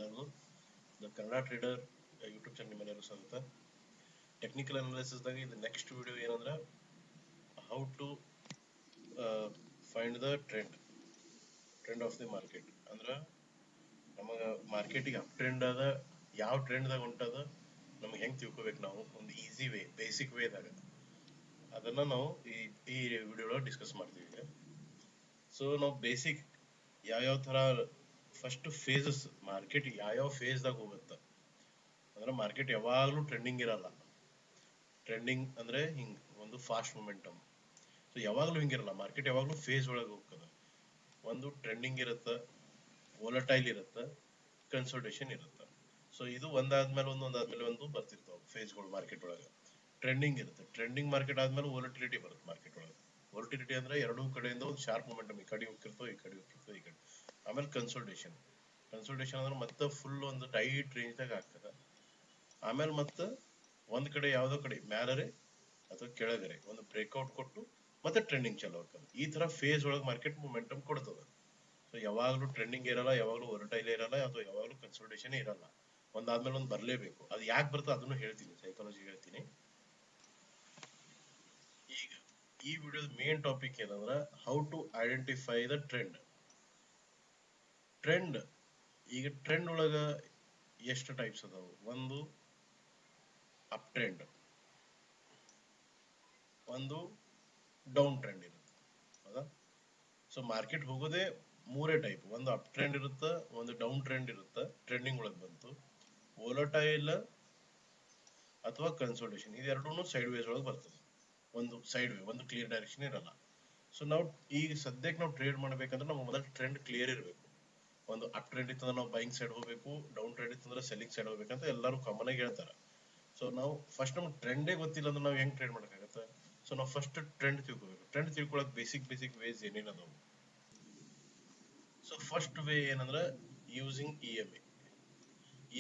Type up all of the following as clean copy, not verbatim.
ಎಲ್ಲರಿಗೂ the Kannada trader YouTube channel ನಿಮ್ಮೆಲ್ಲರಿಗೂ ಸ್ವಾಗತ. ಟೆಕ್ನಿಕಲ್ ಅನಾಲಿಸಿಸ್ದಾಗ ಇದು ನೆಕ್ಸ್ಟ್ ವಿಡಿಯೋ ಏನಂದ್ರೆ how to find the trend of the market. ಅಂದ್ರೆ ನಮಗೆ ಮಾರ್ಕೆಟಿಗೆ ಅಪ್ ಟ್ರೆಂಡ್ ಅದ, ಯಾವ ಟ್ರೆಂಡ್ದಾಗ ಹೊಂಟದ ನಮ್ಗೆ ಹೆಂಗೆ ತಿಳ್ಕೊಬೇಕು, ನಾವು ಒಂದು ಈಸಿ ವೇ, ಬೇಸಿಕ್ ವೇದಾಗ ಅದನ್ನ ನಾವು ಈ ವಿಡಿಯೋ ಡಿಸ್ಕಸ್ ಮಾಡ್ತೀವಿ ಈಗ. ಸೊ ನಾವು ಬೇಸಿಕ್ ಯಾವ್ಯಾವ ಥರ ಫಸ್ಟ್ ಫೇಸಸ್, ಮಾರ್ಕೆಟ್ ಯಾವ್ಯಾವ ಫೇಸ್ದಾಗ ಹೋಗುತ್ತೆ ಅಂದ್ರೆ ಮಾರ್ಕೆಟ್ ಯಾವಾಗಲೂ ಟ್ರೆಂಡಿಂಗ್ ಇರಲ್ಲ. ಟ್ರೆಂಡಿಂಗ್ ಅಂದ್ರೆ ಹಿಂಗೆ ಒಂದು ಫಾಸ್ಟ್ ಮೊಮೆಂಟಮ್. ಸೊ ಯಾವಾಗಲೂ ಹಿಂಗಿರಲ್ಲ, ಮಾರ್ಕೆಟ್ ಯಾವಾಗಲೂ ಫೇಸ್ ಒಳಗೆ ಹೋಗ್ತದೆ. ಒಂದು ಟ್ರೆಂಡಿಂಗ್ ಇರುತ್ತೆ, ವೋಲಟೈಲ್ ಇರುತ್ತೆ, ಕನ್ಸಲ್ಟೇಷನ್ ಇರುತ್ತೆ. ಸೊ ಇದು ಒಂದಾದ್ಮೇಲೆ ಒಂದು ಬರ್ತಿರ್ತಾವೆ ಫೇಸ್ಗಳು ಮಾರ್ಕೆಟ್ ಒಳಗೆ. ಟ್ರೆಂಡಿಂಗ್ ಇರುತ್ತೆ, ಟ್ರೆಂಡಿಂಗ್ ಮಾರ್ಕೆಟ್ ಆದ್ಮೇಲೆ ವೋಲಟಿಲಿಟಿ ಬರುತ್ತೆ ಮಾರ್ಕೆಟ್ ಒಳಗೆ. ವೋಲಟಿಲಿಟಿ ಅಂದ್ರೆ ಎರಡೂ ಕಡೆಯಿಂದ ಒಂದು ಶಾರ್ಪ್ ಮೊಮೆಂಟಮ್, ಈ ಕಡೆ ಹೋಗ್ತಿರ್ತೋ ಈ ಕಡೆ ಹೋಗ್ತಿರ್ತೋ ಈ ಕಡೆ. ಆಮೇಲೆ ಕನ್ಸಲ್ಟೇಷನ್ ಅಂದ್ರೆ ಮತ್ತೆ ಫುಲ್ ಒಂದು ಟೈಟ್ ರೇಂಜ್ದಾಗ ಆಗ್ತದೆ. ಆಮೇಲೆ ಮತ್ತೆ ಒಂದ್ ಕಡೆ ಯಾವ್ದೋ ಕಡೆ ಮ್ಯಾಲರೆ ಅಥವಾ ಕೆಳಗರೆ ಒಂದು ಬ್ರೇಕ್ಔಟ್ ಕೊಟ್ಟು ಮತ್ತೆ ಟ್ರೆಂಡಿಂಗ್ ಚಾಲೂ ಆಗ್ತದೆ. ಈ ತರ ಫೇಸ್ ಒಳಗೆ ಮಾರ್ಕೆಟ್ ಮೊಮೆಂಟಮ್ ಕೊಡ್ತದೆ. ಸೊ ಯಾವಾಗಲೂ ಟ್ರೆಂಡಿಂಗ್ ಇರಲ್ಲ, ಯಾವಾಗಲೂ ವೊಲಟೈಲ್ ಇರಲ್ಲ, ಅಥವಾ ಯಾವಾಗಲೂ ಕನ್ಸಲ್ಟೇಷನ್ ಇರಲ್ಲ. ಒಂದಾದ್ಮೇಲೆ ಒಂದು ಬರಲೇಬೇಕು. ಅದು ಯಾಕೆ ಬರ್ತದೆ ಅದನ್ನು ಹೇಳ್ತೀನಿ, ಸೈಕಾಲಜಿ ಹೇಳ್ತೀನಿ. ಈಗ ಈ ವಿಡಿಯೋದ ಮೇನ್ ಟಾಪಿಕ್ ಏನಂದ್ರೆ how to identify the trend. ಈಗ ಟ್ರೆಂಡ್ ಒಳಗ ಎಷ್ಟು ಟೈಪ್ಸ್ ಅದಾವು. ಒಂದು ಅಪ್ ಟ್ರೆಂಡ್, ಒಂದು ಡೌನ್ ಟ್ರೆಂಡ್ ಇರುತ್ತೆ, ಹೌದಾ? ಸೊ ಮಾರ್ಕೆಟ್ ಹೋಗೋದೇ ಮೂರೇ ಟೈಪ್, ಒಂದು ಅಪ್ ಟ್ರೆಂಡ್ ಇರುತ್ತೆ, ಒಂದು ಡೌನ್ ಟ್ರೆಂಡ್ ಇರುತ್ತೆ, ಟ್ರೆಂಡಿಂಗ್ ಒಳಗೆ ಬಂತು, ವೋಲಟೈಲ್ ಅಥವಾ ಕನ್ಸಲ್ಟೇಷನ್. ಇದೆರಡೂ ಸೈಡ್ ವೇಸ್ ಒಳಗೆ ಬರ್ತದೆ. ಒಂದು ಸೈಡ್ ವೇ, ಒಂದು ಕ್ಲಿಯರ್ ಡೈರೆಕ್ಷನ್ ಇರಲ್ಲ. ಸೊ ನಾವು ಈಗ ಸದ್ಯಕ್ಕೆ ನಾವು ಟ್ರೇಡ್ ಮಾಡ್ಬೇಕಂದ್ರೆ ನಮ್ಮ ಮೊದಲು ಟ್ರೆಂಡ್ ಕ್ಲಿಯರ್ ಇರಬೇಕು. ಒಂದು ಅಪ್ ಟ್ರೆಂಡ್ ಇತ್ತಂದ್ರೆ ನಾವು ಬೈಯಿಂಗ್ ಸೈಡ್ ಹೋಗ್ಬೇಕು, ಡೌನ್ ಟ್ರೆಂಡ್ ಇತ್ತಂದ್ರೆ ಸೆಲ್ಲಿಂಗ್ ಸೈಡ್ ಹೋಗ್ಬೇಕಂತ ಎಲ್ಲರೂ ಕಾಮನ್ ಆಗಿ ಹೇಳ್ತಾರೆ. ಸೊ ನಾವು ಫಸ್ಟ್ ನಮ್ಗೆ ಟ್ರೆಂಡೇ ಗೊತ್ತಿಲ್ಲ ಅಂದ್ರೆ ನಾವು ಹೆಂಗ್ ಟ್ರೇಡ್ ಮಾಡೋಕ್ಕಾಗತ್ತೆ? ಸೊ ನಾವು ಫಸ್ಟ್ ಟ್ರೆಂಡ್ ತಿಳ್ಕೊಬೇಕು. ಟ್ರೆಂಡ್ ತಿಳ್ಕೊಳಕ್ ಬೇಸಿಕ್ ವೇಸ್ ಏನೇನು ಅದಾವು. ಸೊ ಫಸ್ಟ್ ವೇ ಏನಂದ್ರೆ ಯೂಸಿಂಗ್ ಇ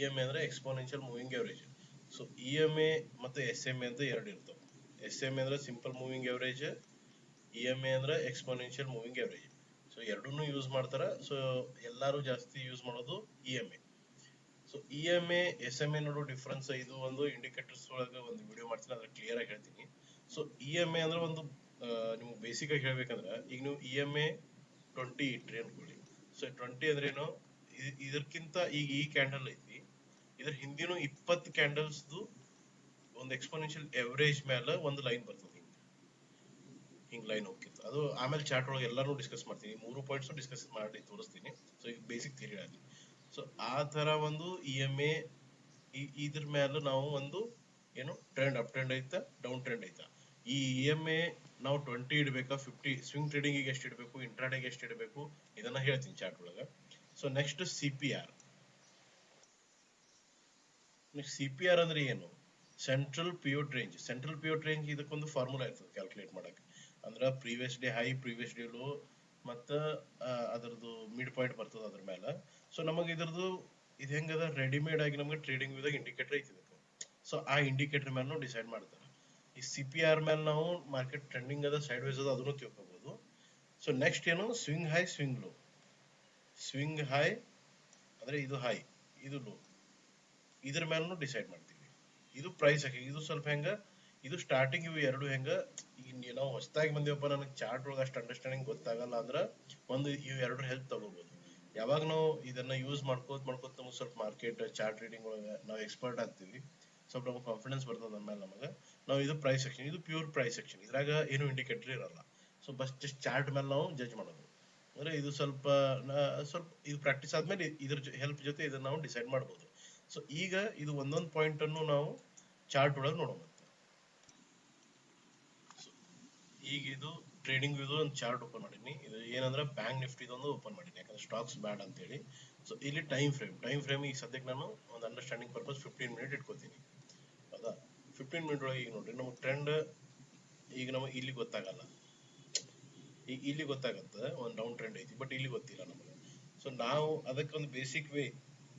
ಎಂ ಎ ಅಂದ್ರೆ ಎಕ್ಸ್ಪೋನೆನ್ಷಿಯಲ್ ಮೂವಿಂಗ್ ಎವರೇಜ್. ಸೊ ಇ.ಎಂ.ಎ ಮತ್ತೆ ಎಸ್.ಎಂ.ಎ ಅಂತ ಎರಡು ಇರ್ತವೆ. ಎಸ್.ಎಂ.ಎ ಅಂದ್ರೆ ಸಿಂಪಲ್ ಮೂವಿಂಗ್ ಎವರೇಜ್, ಇ.ಎಂ.ಎ ಅಂದ್ರೆ ಎಕ್ಸ್ಪೋನೆನ್ಷಿಯಲ್ ಮೂವಿಂಗ್ ಎವರೇಜ್. ಸೊ ಎರಡನ್ನೂ ಯೂಸ್ ಮಾಡ್ತಾರ. ಸೊ ಎಲ್ಲರೂ ಜಾಸ್ತಿ ಯೂಸ್ ಮಾಡೋದು ಇ.ಎಂ.ಎ. ಸೊ ಇ.ಎಂ.ಎ ಎಸ್.ಎಂ.ಎ ನೋಡೋ ಡಿಫ್ರೆನ್ಸ್, ಇದು ಒಂದು ಇಂಡಿಕೇಟರ್ಸ್ ಒಳಗೆ ಒಂದು ವಿಡಿಯೋ ಮಾಡ್ತೀನಿ, ಅದ್ರ ಕ್ಲಿಯರ್ ಆಗಿ ಹೇಳ್ತೀನಿ. ಸೊ ಇ.ಎಂ.ಎ ಅಂದ್ರೆ ಒಂದು ನಿಮ್ಗೆ ಬೇಸಿಕ್ ಆಗಿ ಹೇಳ್ಬೇಕಂದ್ರೆ, ಈಗ ನೀವು ಇ.ಎಂ.ಎ 20 ಇಟ್ರಿ ಅನ್ಕೊಳ್ಳಿ. ಸೊ 20 ಅಂದ್ರೆ ಏನು, ಇದಕ್ಕಿಂತ ಈಗ ಈ ಕ್ಯಾಂಡಲ್ ಐತಿ, ಇದ್ರ ಹಿಂದಿನೂ 20 ಕ್ಯಾಂಡಲ್ಸ್ದು ಒಂದು ಎಕ್ಸ್ಪೋನೆನ್ಷಿಯಲ್ ಎವರೇಜ್ ಮೇಲೆ ಒಂದು ಲೈನ್ ಬರ್ತದೆ. ಹಿಂಗ್ ಲೈನ್ ಹೋಗ್ತಿತ್ತು. ಅದು ಆಮೇಲೆ ಚಾರ್ಟ್ ಒಳಗೆ ಎಲ್ಲಾನು ಡಿಸ್ಕಸ್ ಮಾಡ್ತೀನಿ, 3 ಪಾಯಿಂಟ್ಸ್ ಡಿಸ್ಕಸ್ ಮಾಡಿ ತೋರಿಸ್ತೀನಿ. ಸೊ ಈಗ ಬೇಸಿಕ್ ಥಿಯರಿ ಆಗಲಿ. ಸೊ ಆ ತರ ಒಂದು ಇ.ಎಂ.ಎ, ಇದ್ರ ಮೇಲೆ ನಾವು ಒಂದು ಏನು ಟ್ರೆಂಡ್, ಅಪ್ ಟ್ರೆಂಡ್ ಐತಾ ಡೌನ್ ಟ್ರೆಂಡ್ ಐತಾ, ಈ ಇ.ಎಂ.ಎ ನಾವು 20 ಇಡಬೇಕಾ, 50 ಸ್ವಿಂಗ್ ಟ್ರೇಡಿಂಗ್ ಎಷ್ಟು ಇಡಬೇಕು, ಇಂಟ್ರಾಡೇಗೆ ಎಷ್ಟು ಇಡಬೇಕು, ಇದನ್ನ ಹೇಳ್ತೀನಿ ಚಾರ್ಟ್ ಒಳಗೆ. ಸೊ ನೆಕ್ಸ್ಟ್ CPR ಅಂದ್ರೆ ಏನು? Central pivot range. ಇದಕ್ಕೊಂದು ಫಾರ್ಮುಲಾ ಇರ್ತದೆ ಕ್ಯಾಲ್ಕುಲೇಟ್ ಮಾಡಕ್ಕೆ. ಅಂದ್ರೆ previous day high, previous day low, ಮತ್ತು ಅದರದ್ದು ಮಿಡ್ ಪಾಯಿಂಟ್ ಬರ್ತದೆ ಅದ್ರ ಮೇಲೆ. ಸೊ ನಮಗೆ ಇದ್ರದ್ದು ಇದು ಹೆಂಗದ, ರೆಡಿಮೇಡ್ ಆಗಿ ನಮ್ಗೆ ಟ್ರೇಡಿಂಗ್ ವಿದಾಗ ಇಂಡಿಕೇಟರ್ ಐತಿ ಇದಕ್ಕೆ. ಸೊ ಆ ಇಂಡಿಕೇಟರ್ ಮೇಲೆ ನಾವು ಡಿಸೈಡ್ ಮಾಡ್ತಾರೆ. ಈ CPR ಮೇಲೆ ನಾವು ಮಾರ್ಕೆಟ್ ಟ್ರೆಂಡಿಂಗ್ ಅದ, ಸೈಡ್ ವೇಸ್ ಅದ, ಅದನ್ನು ತಿಳ್ಕೊಬಹುದು. ಸೊ ನೆಕ್ಸ್ಟ್ ಏನು, swing high swing low. Swing high ಅಂದ್ರೆ ಇದು ಹೈ, ಇದು ಲೋ, ಇದ್ರ ಮೇಲೂ ಡಿಸೈಡ್ ಮಾಡ್ತೀವಿ. ಇದು ಪ್ರೈಸ್ ಆಗಿ, ಇದು ಸ್ವಲ್ಪ ಹೆಂಗ, ಇದು ಸ್ಟಾರ್ಟಿಂಗ್ ಇವು ಎರಡು ಹೆಂಗ. ಈಗ ನಾವು ಹೊಸದಾಗಿ ಬಂದಿವಪ್ಪ, ನನಗೆ ಚಾರ್ಟ್ ಒಳಗೆ ಅಷ್ಟು ಅಂಡರ್ಸ್ಟ್ಯಾಂಡಿಂಗ್ ಗೊತ್ತಾಗಲ್ಲ ಅಂದ್ರೆ ಒಂದು ಇವು ಎರಡು ಹೆಲ್ಪ್ ತಗೋಬಹುದು. ಯಾವಾಗ ನಾವು ಇದನ್ನ ಯೂಸ್ ಮಾಡ್ಕೋತ ನಮಗೆ ಸ್ವಲ್ಪ ಮಾರ್ಕೆಟ್ ಚಾರ್ಟ್ ರೀಡಿಂಗ್ ಒಳಗೆ ನಾವು ಎಕ್ಸ್ಪರ್ಟ್ ಆಗ್ತೀವಿ, ಸ್ವಲ್ಪ ನಮ್ಗೆ ಕಾನ್ಫಿಡೆನ್ಸ್ ಬರ್ತದೆ ನಮ್ಮ ಮೇಲೆ. ನಮಗೆ ನಾವು ಇದು ಪ್ರೈಸ್ ಸೆಕ್ಷನ್, ಇದು ಪ್ಯೂರ್ ಪ್ರೈಸ್ ಸೆಕ್ಷನ್, ಇದ್ರಾಗ ಏನು ಇಂಡಿಕೇಟರ್ ಇರಲ್ಲ. ಸೊ ಬಸ್ ಜಸ್ಟ್ ಚಾರ್ಟ್ ಮೇಲೆ ನಾವು ಜಡ್ಜ್ ಮಾಡೋದು. ಅಂದ್ರೆ ಇದು ಸ್ವಲ್ಪ ಇದು ಪ್ರಾಕ್ಟೀಸ್ ಆದ್ಮೇಲೆ ಇದ್ರ ಹೆಲ್ಪ್ ಜೊತೆ ಇದನ್ನ ನಾವು ಡಿಸೈಡ್ ಮಾಡ್ಬೋದು. ಸೊ ಈಗ ಇದು ಒಂದೊಂದು ಪಾಯಿಂಟ್ ಅನ್ನು ನಾವು ಚಾರ್ಟ್ ಒಳಗೆ ನೋಡೋಣ. ಈಗ ಇದು ಟ್ರೇಡಿಂಗ್ ಇದು ಒಂದು ಚಾರ್ಟ್ ಓಪನ್ ಮಾಡೀನಿ. ಇದು ಏನಂದ್ರೆ ಬ್ಯಾಂಕ್ ನಿಫ್ಟಿ ಒಂದು ಓಪನ್ ಮಾಡೀನಿ, ಯಾಕಂದ್ರೆ ಸ್ಟಾಕ್ಸ್ ಬ್ಯಾಡ್ ಅಂತ ಹೇಳಿ. ಸೊ ಇಲ್ಲಿ ಟೈಮ್ ಫ್ರೇಮ್ ಈಗ ಸದ್ಯಕ್ಕೆ ನಾನು ಒಂದು ಅಂಡರ್ಸ್ಟ್ಯಾಂಡಿಂಗ್ ಪರ್ಪಸ್ 15 ಮಿನಿಟ್ ಇಟ್ಕೋತೀನಿ, ಹೌದಾ? 15 ಮಿನಿಟ್ ಒಳಗೆ ಈಗ ನೋಡ್ರಿ, ನಮಗೆ ಟ್ರೆಂಡ್ ಈಗ ನಮಗೆ ಇಲ್ಲಿ ಗೊತ್ತಾಗಲ್ಲ. ಈಗ ಇಲ್ಲಿ ಗೊತ್ತಾಗತ್ತೆ ಒಂದು ಡೌನ್ ಟ್ರೆಂಡ್ ಐತಿ, ಬಟ್ ಇಲ್ಲಿ ಗೊತ್ತಿಲ್ಲ ನಮಗೆ. ಸೊ ನಾವು ಅದಕ್ಕೆ ಒಂದು ಬೇಸಿಕ್ ವೇ,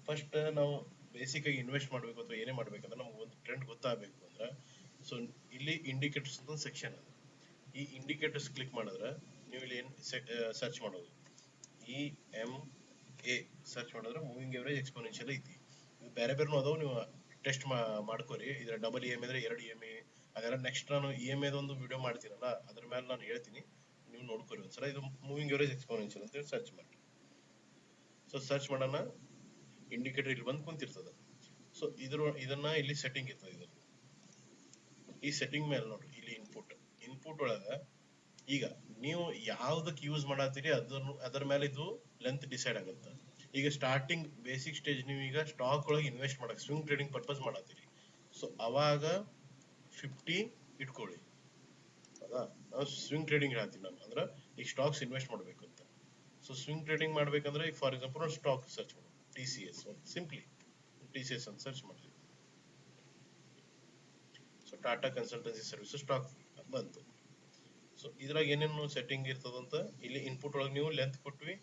ಫಸ್ಟ್ ನಾವು ಬೇಸಿಕ್ ಆಗಿ ಇನ್ವೆಸ್ಟ್ ಮಾಡ್ಬೇಕು ಅಥವಾ ಏನೇ ಮಾಡ್ಬೇಕಂದ್ರೆ ನಮ್ಗೆ ಒಂದು ಟ್ರೆಂಡ್ ಗೊತ್ತಾಗಬೇಕು ಅಂದ್ರೆ, ಸೊ ಇಲ್ಲಿ ಇಂಡಿಕೇಟರ್ಸ್ ಅಂತ ಸೆಕ್ಷನ್ ಅದ. ಈ ಇಂಡಿಕೇಟರ್ಸ್ ಕ್ಲಿಕ್ ಮಾಡಿದ್ರೆ ನೀವು ಇಲ್ಲಿ ಏನು ಸರ್ಚ್ ಮಾಡೋದು, ಎ ಸರ್ಚ್ ಮಾಡಿದ್ರೆ ಮೂವಿಂಗ್ ಎವರೇಜ್ ಎಕ್ಸ್ಪೋನೆನ್ಷಿಯಲ್ ಐತಿ. ಇದು ಬೇರೆ ಬೇರೆನೂ ಅದಾವ, ನೀವು ಟೆಸ್ಟ್ ಮಾಡ್ಕೋರಿ. ಇದ್ರ ಡಬಲ್ ಇ ಎಮ್ ಅಂದ್ರೆ 2 EMA, ಅದೆಲ್ಲ ನೆಕ್ಸ್ಟ್ ನಾನು ಇ ಎಮ್ ಐದೊಂದು ವಿಡಿಯೋ ಮಾಡ್ತೀನಲ್ಲ ಅದ್ರ ಮೇಲೆ ನಾನು ಹೇಳ್ತೀನಿ, ನೀವು ನೋಡ್ಕೊರಿ ಒಂದ್ಸಲ. ಇದು ಮೂವಿಂಗ್ ಎವರೇಜ್ ಎಕ್ಸ್ಪೋನೆನ್ಷಿಯಲ್ ಅಂತೇಳಿ ಸರ್ಚ್ ಮಾಡಿ. ಸೊ ಸರ್ಚ್ ಮಾಡೋಣ, ಇಂಡಿಕೇಟರ್ ಇಲ್ಲಿ ಬಂದು ಕುಂತಿರ್ತದೆ. ಸೊ ಇದನ್ನ ಇಲ್ಲಿ ಸೆಟ್ಟಿಂಗ್ ಇರ್ತದೆ. ಈ ಸೆಟ್ಟಿಂಗ್ ಮೇಲೆ ನೋಡ್ರಿ, ಇಲ್ಲಿ ಇನ್ಪುಟ್ ಒಳಗ ಈಗ ನೀವು ಯಾವ್ದಕ್ಕೆ ಯೂಸ್ ಮಾಡತ್ತೀರಿ ಅದರ ಮೇಲೆ ಇದು ಲೆಂತ್ ಡಿಸೈಡ್ ಆಗುತ್ತೆ. ಈಗ ಸ್ಟಾರ್ಟಿಂಗ್ ಬೇಸಿಕ್ ಸ್ಟೇಜ್, ನೀವು ಈಗ ಸ್ಟಾಕ್ ಒಳಗೆ ಇನ್ವೆಸ್ಟ್ ಮಾಡಕ್ ಸ್ವಿಂಗ್ ಟ್ರೇಡಿಂಗ್ ಪರ್ಪಸ್ ಮಾಡತ್ತೀರಿ. ಸೊ ಅವಾಗ 50 ಇಟ್ಕೊಳ್ಳಿ. ಹೌದಾ, ನಾವು ಸ್ವಿಂಗ್ ಟ್ರೇಡಿಂಗ್ ಹೇಳ್ತೀನಿ ನಾನು, ಅಂದ್ರೆ ಈಗ ಸ್ಟಾಕ್ಸ್ ಇನ್ವೆಸ್ಟ್ ಮಾಡ್ಬೇಕು ಅಂತ. ಸೊ ಸ್ವಿಂಗ್ ಟ್ರೇಡಿಂಗ್ ಮಾಡ್ಬೇಕಂದ್ರೆ ಈಗ ಫಾರ್ ಎಕ್ಸಾಂಪಲ್ ಸ್ಟಾಕ್ ಸರ್ಚ್ ಮಾಡಿ, TCS ಸಿಂಪ್ಲಿ TCS ಅಂತ ಸರ್ಚ್ ಮಾಡಿ. So Tata consultancy services stock ಬಂತು. ಸೊ ಇದ್ರಾಗ ಏನೇನು ಸೆಟ್ಟಿಂಗ್ ಇರ್ತದಂತ ಇಲ್ಲಿ ಇನ್ಪುಟ್ ಒಳಗೆ ನೀವು ಲೆಂತ್ ಕೊಟ್ವಿ,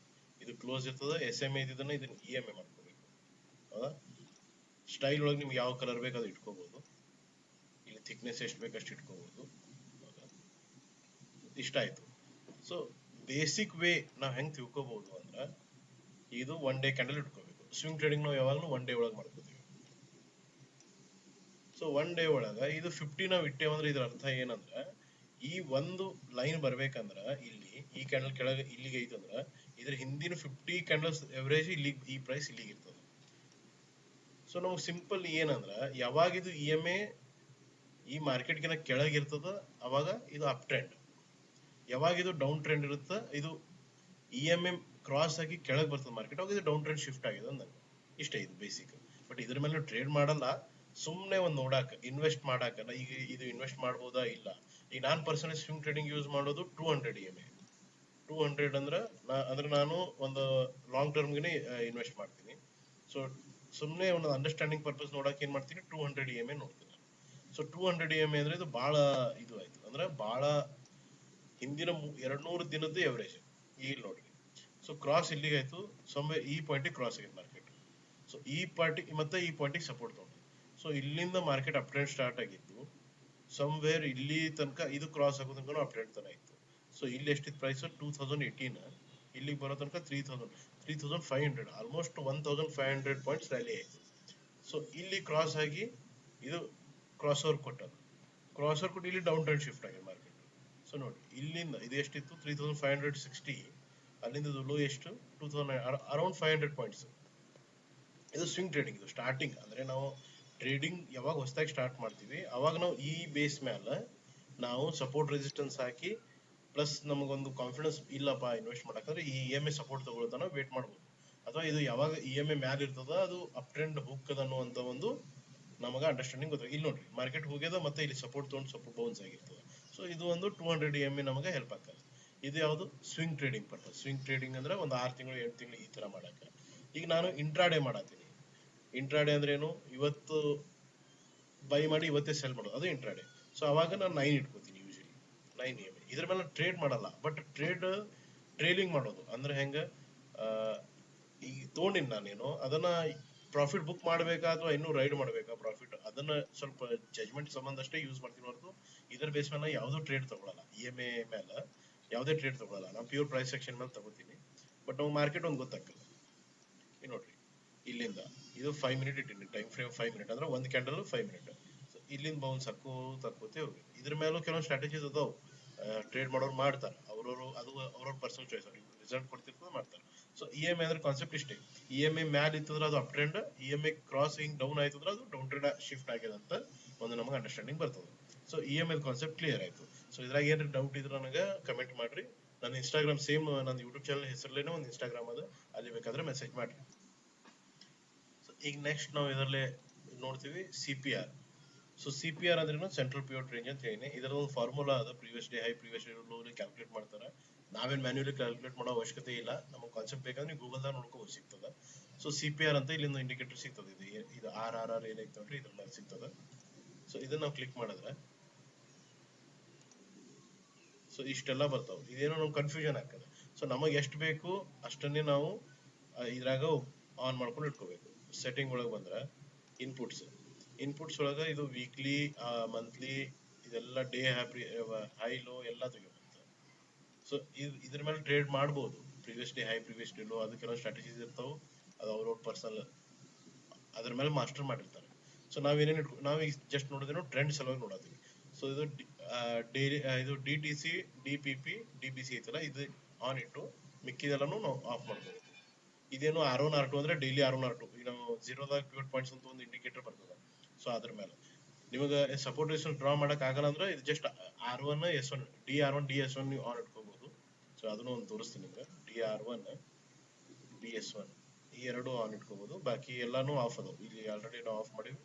ಇದು ಕ್ಲೋಸ್ ಇರ್ತದ. SMA ಇದನ್ನ EMA ಮಾಡ್ಕೋಬೇಕು. ಹೌದಾ, ಸ್ಟೈಲ್ ಒಳಗೆ ನಿಮ್ಗೆ ಯಾವ ಕಲರ್ ಬೇಕು ಅದು ಇಟ್ಕೋಬಹುದು. ಇಲ್ಲಿ ಥಿಕ್ನೆಸ್ ಎಷ್ಟು ಬೇಕು ಅಷ್ಟು ಇಟ್ಕೋಬಹುದು. ಇಷ್ಟ ಆಯ್ತು. ಸೊ ಬೇಸಿಕ್ ವೇ ನಾವ್ ಹೆಂಗ್ ತಿಳ್ಕೋಬಹುದು ಅಂದ್ರ, ಇದು 1 ಡೇ ಕ್ಯಾಂಡಲ್ ಇಟ್ಕೋಬೇಕು. ಸ್ವಿಂಗ್ ಟ್ರೇಡಿಂಗ್ ನಾವು ಯಾವಾಗಲೂ 1 ಡೇ ಒಳಗೆ ಮಾಡ್ಕೋತೀವಿ. ಸೊ 1 ಡೇ ಒಳಗ ಇದು 50 ನಾವ್ ಇಟ್ಟೇವಂದ್ರೆ ಇದ್ರ ಅರ್ಥ ಏನಂದ್ರ, ಈ ಒಂದು ಲೈನ್ ಬರ್ಬೇಕಂದ್ರ ಇಲ್ಲಿ ಈ ಕ್ಯಾಂಡಲ್ ಕೆಳಗೆ ಇಲ್ಲಿಗೆ ಐತಂದ್ರ ಇದ್ರ ಹಿಂದಿನ 50 ಕ್ಯಾಂಡಲ್ಸ್ ಎವರೇಜ್ ಇಲ್ಲಿ, ಈ ಪ್ರೈಸ್ ಇಲ್ಲಿಗೆ ಇರ್ತದೆ. ಸೊ ನಮ್ಗೆ ಸಿಂಪಲ್ ಏನಂದ್ರ, ಯಾವಾಗ ಇದು EMA ಈ ಮಾರ್ಕೆಟ್ಗಿನ ಕೆಳಗಿರ್ತದ ಅವಾಗ ಇದು ಅಪ್ ಟ್ರೆಂಡ್, ಯಾವಾಗ ಇದು ಡೌನ್ ಟ್ರೆಂಡ್ ಇರುತ್ತೆ, ಇದು EMA ಕ್ರಾಸ್ ಆಗಿ ಕೆಳಗೆ ಬರ್ತದೆ ಮಾರ್ಕೆಟ್, ಅವಾಗ ಇದು ಡೌನ್ ಟ್ರೆಂಡ್ ಶಿಫ್ಟ್ ಆಗಿದೆ ಅಂದಂಗ. ಇಷ್ಟ ಇದು ಬೇಸಿಕ್. ಬಟ್ ಇದ್ರ ಮೇಲೆ ಟ್ರೇಡ್ ಮಾಡಲ್ಲ, ಸುಮ್ನೆ ಒಂದ್ ನೋಡಾಕ, ಇನ್ವೆಸ್ಟ್ ಮಾಡಾಕ ಈಗ ಇದು ಇನ್ವೆಸ್ಟ್ ಮಾಡ್ಬೋದಾ ಇಲ್ಲ. ಈಗ ನಾನ್ ಪರ್ಸನಲ್ ಸ್ವಿಂಗ್ ಟ್ರೇಡಿಂಗ್ ಯೂಸ್ ಮಾಡೋದು 200 EMA. 200 ಅಂದ್ರೆ ನಾನು ಒಂದು ಲಾಂಗ್ ಟರ್ಮ್ಗೆ ಇನ್ವೆಸ್ಟ್ ಮಾಡ್ತೀನಿ. ಸೊ ಸುಮ್ನೆ ಒಂದು ಅಂಡರ್ಸ್ಟ್ಯಾಂಡಿಂಗ್ ಪರ್ಪಸ್ ನೋಡಕ್ ಏನ್ ಮಾಡ್ತೀನಿ, 200 EMA ನೋಡ್ತೀನಿ. ಸೊ 200 EMA ಅಂದ್ರೆ ಇದು ಬಹಳ ಇದು ಆಯ್ತು, ಅಂದ್ರೆ ಬಹಳ ಹಿಂದಿನ 200 ದಿನದ್ದು ಎವರೇಜ್ ಈಗ ನೋಡ್ರಿ. ಸೊ ಕ್ರಾಸ್ ಇಲ್ಲಿಗೆ ಆಯ್ತು, ಈ ಪಾಯಿಂಟಿಗೆ ಕ್ರಾಸ್ ಆಗಿದೆ ಮಾರ್ಕೆಟ್. ಸೊ ಈ ಮತ್ತೆ ಈ ಪಾಯಿಂಟಿಗೆ ಸಪೋರ್ಟ್ ತಗೊಂಡು, ಸೊ ಇಲ್ಲಿಂದ ಮಾರ್ಕೆಟ್ ಅಪ್ ಟ್ರೆಂಡ್ ಸ್ಟಾರ್ಟ್ ಆಗಿತ್ತು. ಸಮ್ವೇರ್ ಇಲ್ಲಿ ತನಕ ಇದು ಕ್ರಾಸ್ ಆಗೋ ತನಕ ಅಪ್ ಟ್ರೆಂಡ್ ತನಕ ಇತ್ತು. ಸೊ ಇಲ್ಲಿ ಎಷ್ಟಿತ್ತು ಪ್ರೈಸ್, 2018, ಇಲ್ಲಿಗೆ ಬರೋ ತನಕ 3500, ಆಲ್ಮೋಸ್ಟ್ 1500 ಪಾಯಿಂಟ್ಸ್ ರ್ಯಾಲಿ ಆಯ್ತು. ಸೊ ಇಲ್ಲಿ ಕ್ರಾಸ್ ಆಗಿ ಇದು ಕ್ರಾಸ್ ಓವರ್ ಕೊಟ್ಟದು, ಕ್ರಾಸ್ ಓವರ್ ಕೊಟ್ಟು ಇಲ್ಲಿ ಡೌನ್ ಟ್ರೆಂಡ್ ಶಿಫ್ಟ್ ಆಗಿದೆ ಮಾರ್ಕೆಟ್. ಸೊ ನೋಡಿ ಇಲ್ಲಿಂದ ಇದು ಎಷ್ಟಿತ್ತು, 3560, ಅಲ್ಲಿಂದ ಲೋ ಎಷ್ಟು, 2000, ಅರೌಂಡ್ 500 ಪಾಯಿಂಟ್ಸ್. ಇದು ಸ್ವಿಂಗ್ ಟ್ರೇಡಿಂಗ್. ಇದು ಸ್ಟಾರ್ಟಿಂಗ್ ಅಂದ್ರೆ ನಾವು ಟ್ರೇಡಿಂಗ್ ಯಾವಾಗ ಹೊಸದಾಗಿ ಸ್ಟಾರ್ಟ್ ಮಾಡ್ತೀವಿ ಅವಾಗ ನಾವು ಈ ಬೇಸ್ ಮೇಲೆ ನಾವು ಸಪೋರ್ಟ್ ರೆಸಿಸ್ಟೆನ್ಸ್ ಹಾಕಿ, ಪ್ಲಸ್ ನಮಗೊಂದು ಕಾನ್ಫಿಡೆನ್ಸ್ ಇಲ್ಲಪ್ಪ ಇನ್ವೆಸ್ಟ್ ಮಾಡಕಂದ್ರೆ ಈ EMA ಸಪೋರ್ಟ್ ತಗೊಳ್ತಾನ ವೇಟ್ ಮಾಡ್ಬೋದು. ಅಥವಾ ಇದು ಯಾವಾಗ EMA ಮ್ಯಾಲ ಇರ್ತದ ಅದು ಅಪ್ ಟ್ರೆಂಡ್ ಹೋಗ್ತದ ಅನ್ನುವಂತ ಒಂದು ನಮಗ ಅಂಡರ್ಸ್ಟ್ಯಾಂಡಿಂಗ್ ಗೊತ್ತಾಗ. ಇಲ್ಲಿ ನೋಡ್ರಿ ಮಾರ್ಕೆಟ್ ಹೋಗ್ಯದ, ಮತ್ತೆ ಇಲ್ಲಿ ಸಪೋರ್ಟ್ ತಗೊಂಡು ಸ್ವಲ್ಪ ಬೌನ್ಸ್ ಆಗಿರ್ತದೆ. ಸೊ ಇದು ಒಂದು 200 EMA ನಮಗೆ ಹೆಲ್ಪ್ ಆಗ್ತದೆ. ಇದು ಯಾವುದು, swing trading purpose. Swing trading ಅಂದ್ರೆ ಒಂದು 6 ತಿಂಗಳು 8 ತಿಂಗಳು ಈ ತರ ಮಾಡಕ. ಈಗ ನಾನು ಇಂಟ್ರಾಡೇ ಮಾಡತ್ತೀನಿ. ಇಂಟ್ರಾಡೇ ಅಂದ್ರೆ ಏನು, ಇವತ್ತು ಬೈ ಮಾಡಿ ಇವತ್ತೇ ಸೆಲ್ ಮಾಡೋದು, ಅದು ಇಂಟ್ರಾಡೇ. ಸೊ ಅವಾಗ ನಾನು 9 ಇಟ್ಕೋತೀನಿ, ಯೂಶಲಿ 9 EMA. ಇದ್ರ ಮೇಲೆ ಟ್ರೇಡ್ ಮಾಡಲ್ಲ, ಬಟ್ ಟ್ರೇಲಿಂಗ್ ಮಾಡೋದು ಅಂದ್ರೆ ಹೆಂಗ, ಈಗ ತೊಗೊಂಡಿನಿ ನಾನೇನು ಅದನ್ನ ಪ್ರಾಫಿಟ್ ಬುಕ್ ಮಾಡ್ಬೇಕಾ ಅಥವಾ ಇನ್ನೂ ರೈಡ್ ಮಾಡ್ಬೇಕಾ ಪ್ರಾಫಿಟ್, ಅದನ್ನ ಸ್ವಲ್ಪ ಜಜ್ಮೆಂಟ್ ಸಂಬಂಧ ಅಷ್ಟೇ ಯೂಸ್ ಮಾಡ್ತೀನಿ ಹೊರತು ಇದರ ಬೇಸ್ ಮೇಲೆ ಯಾವುದೋ ಟ್ರೇಡ್ ತಗೊಳಲ್ಲ. EMA ಮೇಲೆ ಯಾವುದೇ ಟ್ರೇಡ್ ತಗೊಳಲ್ಲ, ನಾನು ಪ್ಯೂರ್ ಪ್ರೈಸ್ ಸೆಕ್ಷನ್ ಮೇಲೆ ತಗೋತೀನಿ. ಬಟ್ ನಾವು ಮಾರ್ಕೆಟ್ ಒಂದು ಗೊತ್ತಾಗ್ತದೆ. ಈಗ ನೋಡ್ರಿ ಇಲ್ಲಿಂದ ಇದು 5 ಮಿನಿಟ್ ಇಟ್ಟಿನಿ, ಟೈಮ್ ಫ್ರೇಮ್ 5 ಮಿನಿಟ್ ಅಂದ್ರೆ ಒಂದು ಕ್ಯಾಂಡಲ್ 5 ಮಿನಿಟ್. ಸೊ ಇಲ್ಲಿಂದ ಬೌನ್ಸ್ ತಕ್ಕೋತೆ ಹೋಗಿ. ಇದ್ರ ಮೇಲೂ ಕೆಲವೊಂದು ಸ್ಟ್ರಾಟಜೀಸ್ ಅದಾವು, ಟ್ರೇಡ್ ಮಾಡೋರು ಮಾಡ್ತಾರೆ, ಅವ್ರವ್ರ ಪರ್ಸನಲ್ ಚಾಯ್ಸ್, ರಿಸಲ್ಟ್ ಕೊಡ್ತಿರ್ತದೆ ಮಾಡ್ತಾರೆ. ಸೊ EMA ಅಂದ್ರೆ ಕಾನ್ಸೆಪ್ಟ್ ಇಷ್ಟೇ, EMA ಮ್ಯಾಲ್ ಇತ್ತಂದ್ರೆ ಅದು ಅಪ್ ಟ್ರೆಂಡ್, EMA ಕ್ರಾಸ್ ಹಿಂಗ್ ಡೌನ್ ಆಯ್ತಂದ್ರೆ ಅದು ಡೌನ್ ಟ್ರೆಂಡ್ ಶಿಫ್ಟ್ ಆಗಿದೆ ಅಂತ ಒಂದು ನಮಗೆ ಅಂಡರ್ಸ್ಟ್ಯಾಂಡಿಂಗ್ ಬರ್ತದೆ. ಸೊ EMA ಕಾನ್ಸೆಪ್ಟ್ ಕ್ಲಿಯರ್ ಆಯ್ತು. ಸೊ ಇದ್ರಾಗ ಏನ್ರಿ ಡೌಟ್ ಇದ್ರೆ ನನಗೆ ಕಮೆಂಟ್ ಮಾಡ್ರಿ. ನನ್ನ ಇನ್ಸ್ಟಾಗ್ರಾಮ್ ಸೇಮ್ ನನ್ನ ಯೂಟ್ಯೂಬ್ ಚಾನಲ್ ಹೆಸರಲ್ಲೇನೆ ಒಂದು ಇನ್ಸ್ಟಾಗ್ರಾಮ್ ಅದ, ಅಲ್ಲಿ ಬೇಕಾದ್ರೆ ಮೆಸೇಜ್ ಮಾಡ್ರಿ. ಈಗ ನೆಕ್ಸ್ಟ್ ನಾವು ಇದರಲ್ಲೇ ನೋಡ್ತೀವಿ CPR. ಸೊ CPR ಅಂದ್ರೆ ಸೆಂಟ್ರಲ್ ಪಿವಟ್ ರೇಂಜ್ ಅಂತ ಹೇಳಿನಿ. ಇದರ ಒಂದು ಫಾರ್ಮುಲಾ ಅದ, previous day high previous day low calculate ಮಾಡ್ತಾರೆ. ನಾವೇನ್ ಮ್ಯಾನ್ಯುಯಲಿ ಕ್ಯಾಲ್ಕುಲೇಟ್ ಮಾಡೋ ಅವಶ್ಯಕತೆ ಇಲ್ಲ, ನಮಗೆ ಕಾನ್ಸೆಪ್ಟ್ ಬೇಕಂದ್ರೆ ನೀವು ಗೂಗಲ್ದಾಗ ನೋಡ್ಕೋಬಹುದು, ಸಿಗ್ತದ. ಸೊ CPR ಅಂತ ಇಲ್ಲಿಂದ ಇಂಡಿಕೇಟರ್ ಸಿಗ್ತದೆ. ಇದು RRR ಏನೈತೆ ನೋಡ್ರಿ, ಇದ್ರ ಮೇಲೆ ಸಿಗ್ತದ. ಸೊ ಇದನ್ನ ನಾವು ಕ್ಲಿಕ್ ಮಾಡಿದ್ರೆ ಸೊ ಇಷ್ಟೆಲ್ಲ ಬರ್ತಾವ. ಇದೇನೋ ನಮ್ಗೆ ಕನ್ಫ್ಯೂಷನ್ ಆಗ್ತದೆ. ಸೊ ನಮಗೆ ಎಷ್ಟು ಬೇಕು ಅಷ್ಟನ್ನೇ ನಾವು ಇದ್ರಾಗ ಆನ್ ಮಾಡ್ಕೊಂಡು ಇಟ್ಕೋಬೇಕು. ಸೆಟ್ಟಿಂಗ್ ಒಳಗೆ ಬಂದ್ರೆ ಇನ್ಪುಟ್ಸ್ ಒಳಗೆ ಇದು ವೀಕ್ಲಿ, ಮಂತ್ಲಿ, ಇದೆಲ್ಲ ಡೇ ಹೈ ಲೋ ಎಲ್ಲ ತೆಗಿಬೇಕು. ಸೊ ಇದ್ರ ಮೇಲೆ ಟ್ರೇಡ್ ಮಾಡ್ಬೋದು previous day high previous day low, ಅದು ಕೆಲವು ಸ್ಟ್ರಾಟಜೀಸ್ ಇರ್ತಾವೆ, ಅದು ಅವ್ರವ್ರ ಪರ್ಸನಲ್ ಅದ್ರ ಮೇಲೆ ಮಾಸ್ಟರ್ ಮಾಡಿರ್ತಾರೆ. ಸೊ ನಾವೇನೇನು ನಾವು ಈಗ ಜಸ್ಟ್ ನೋಡಿದೇನು ಟ್ರೆಂಡ್ ಸಲುವಾಗಿ ನೋಡತ್ತೀವಿ. ಸೊ ಇದು ಡೈಲಿ ಇದು D T C, D P P, D B C ಐತಲ್ಲ, ಇದು ಆನ್ ಇಟ್ಟು ಮಿಕ್ಕಿದೆಲ್ಲನೂ ನಾವು ಆಫ್ ಮಾಡ್ಬೋದು. ಇದೇನು R1 R2 ಅಂದ್ರೆ ಡೈಲಿ R1 R2 ಈಗ ನಾವು ಜೀರೋದಾಗ ಪಿವಟ್ ಪಾಯಿಂಟ್ಸ್ ಅಂತ ಒಂದು ಇಂಡಿಕೇಟರ್ ಬರ್ತದೆ. ಸೊ ಅದ್ರ ಮೇಲೆ ನಿಮಗೆ ಸಪೋರ್ಟ್ ರೆಸಿಸ್ಟೆನ್ಸ್ ಡ್ರಾ ಮಾಡಕ್ ಆಗಲ್ಲ ಅಂದ್ರೆ ಇದು just R1 S1 D R1 D S1 ನೀವು ಆನ್ ಇಟ್ಕೋಬಹುದು. ಸೊ ಅದನ್ನು ಒಂದು ತೋರಿಸ್ತೀನಿ ನಿಮ್ಗೆ. D R1 D S1 ಈ ಎರಡು ಆನ್ ಇಟ್ಕೋಬಹುದು, ಬಾಕಿ ಎಲ್ಲಾನು ಆಫ್ ಅದಾವ. ಇಲ್ಲಿ ಆಲ್ರೆಡಿ ನಾವು ಆಫ್ ಮಾಡಿವಿ.